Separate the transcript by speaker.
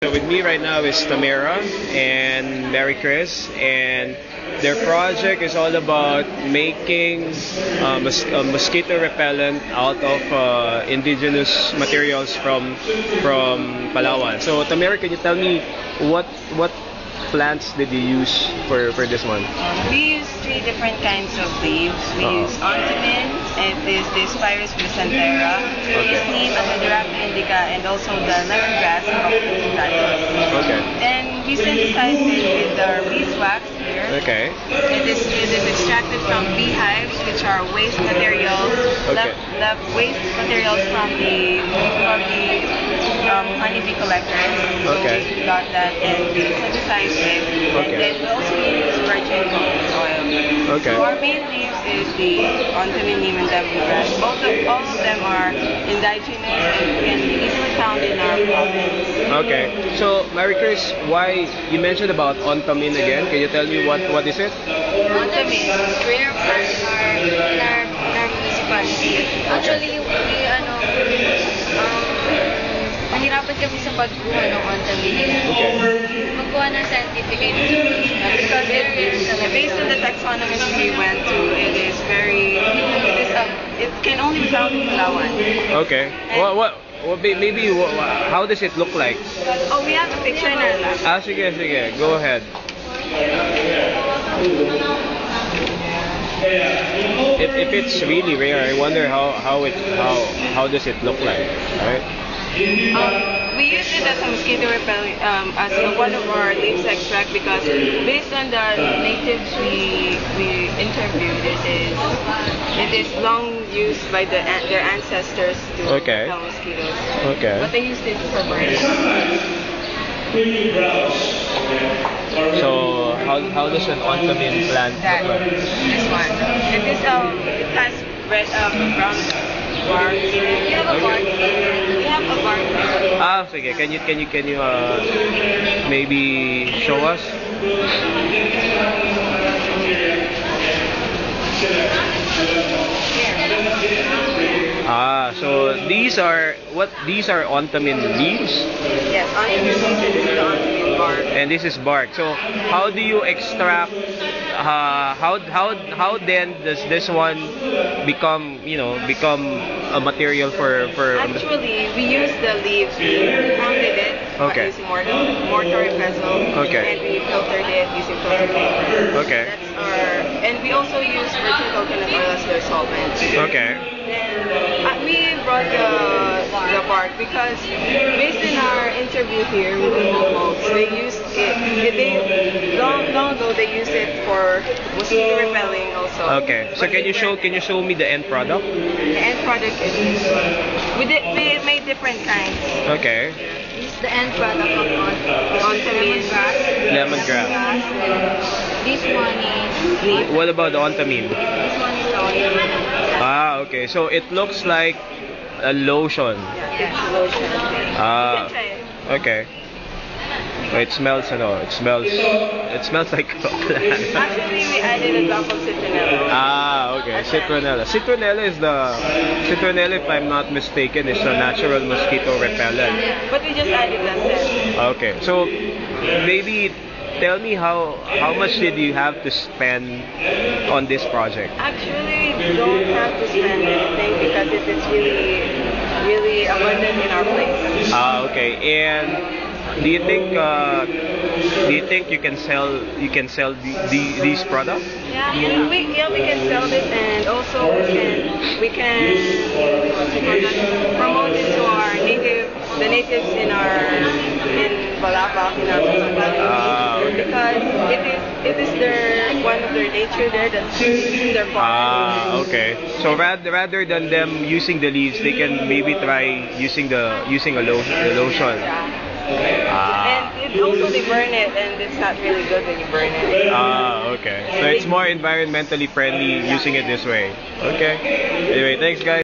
Speaker 1: So with me right now is Tamara and Mary Chris, and their project is all about making a mosquito repellent out of indigenous materials from Palawan. So Tamara, can you tell me what plants did you use for this one?
Speaker 2: We use 3 different kinds of leaves. We use ontomin, it is the Spirus crisantera,
Speaker 1: Okay.
Speaker 2: neem, Azadirachta indica, and also the lemongrass,
Speaker 1: Okay.
Speaker 2: Then we synthesize it with our beeswax here.
Speaker 1: Okay.
Speaker 2: It is extracted from beehives, which are waste materials,
Speaker 1: Okay.
Speaker 2: left waste materials from the honeybee collectors.
Speaker 1: Okay.
Speaker 2: We got that and we synthesized it.
Speaker 1: Okay.
Speaker 2: And then we also use virgin coconut oil.
Speaker 1: Okay.
Speaker 2: So our main leaves is the ontomin, neem, and lemongrass. All of them are indigenous and can be easily found in our province.
Speaker 1: Okay. So Mary Chris, why you mentioned about ontomin again? Can you tell me what is it?
Speaker 2: Ontomin, rare plant in our municipality.
Speaker 3: Actually, nahirapan kami sa pagkuha ng ontomin.
Speaker 1: Okay.
Speaker 3: Magkuha ng scientific identification because
Speaker 2: Based on the taxonomist we went to, it can only be found in Palawan.
Speaker 1: Okay. How does it look like?
Speaker 2: Oh, we have a picture in our lab.
Speaker 1: Sige. Go ahead. If it's really rare, I wonder how does it look like, right?
Speaker 2: We use it as a mosquito repellent, as one of our leaves extract because based on the natives we interviewed, it is long used by their ancestors to repel mosquitoes.
Speaker 1: Okay.
Speaker 2: But they used it for burning.
Speaker 1: So how does an ontomin plant look like?
Speaker 2: This one. It has red brown bark. You have a bark. We have a bark.
Speaker 1: Sige. Can you maybe show us? So these are ontomin leaves?
Speaker 2: Yes, ontomin leaves. This is the ontomin bark.
Speaker 1: And this is bark. So how do you extract? How then does this one become a material for?
Speaker 2: Actually, we use the leaves. We pounded it using mortar and pestle.
Speaker 1: Okay.
Speaker 2: And we filtered it using filter paper.
Speaker 1: Okay.
Speaker 2: And we also use virgin coconut oil as their solvent.
Speaker 1: Okay.
Speaker 2: And we brought the bark because based in our interview here with the locals, they used it. Long ago they used it for mosquito repelling also.
Speaker 1: Okay. So can you show me the end product?
Speaker 2: The end product is we made different kinds.
Speaker 1: Okay.
Speaker 3: This is the end product of
Speaker 2: Ontomin,
Speaker 1: Lemongrass.
Speaker 3: This one is
Speaker 1: What about the ontomin?
Speaker 3: this one is ontomin.
Speaker 1: Okay. So it looks like a lotion.
Speaker 2: Yeah, lotion. You can try it.
Speaker 1: Okay. It smells like a plant.
Speaker 2: Actually, we added a drop of citronella.
Speaker 1: Okay. Citronella. Citronella, if I'm not mistaken, is a natural mosquito repellent.
Speaker 2: But we just added that there.
Speaker 1: Okay. So maybe tell me how much did you have to spend on this project?
Speaker 2: Actually, we don't have to spend anything because it is really abundant in our place.
Speaker 1: Okay. And do you think you can sell these products?
Speaker 2: Yeah, we can sell it, and also we can promote it to the natives in Balabac, in our municipality, because it is one of their nature there, that's their farm.
Speaker 1: Okay. So rather than them using the leaves, they can maybe try using a lotion.
Speaker 2: And also they burn it, and it's not really good when you burn it.
Speaker 1: Okay. So it's more environmentally friendly using it this way. Okay. Anyway, thanks guys.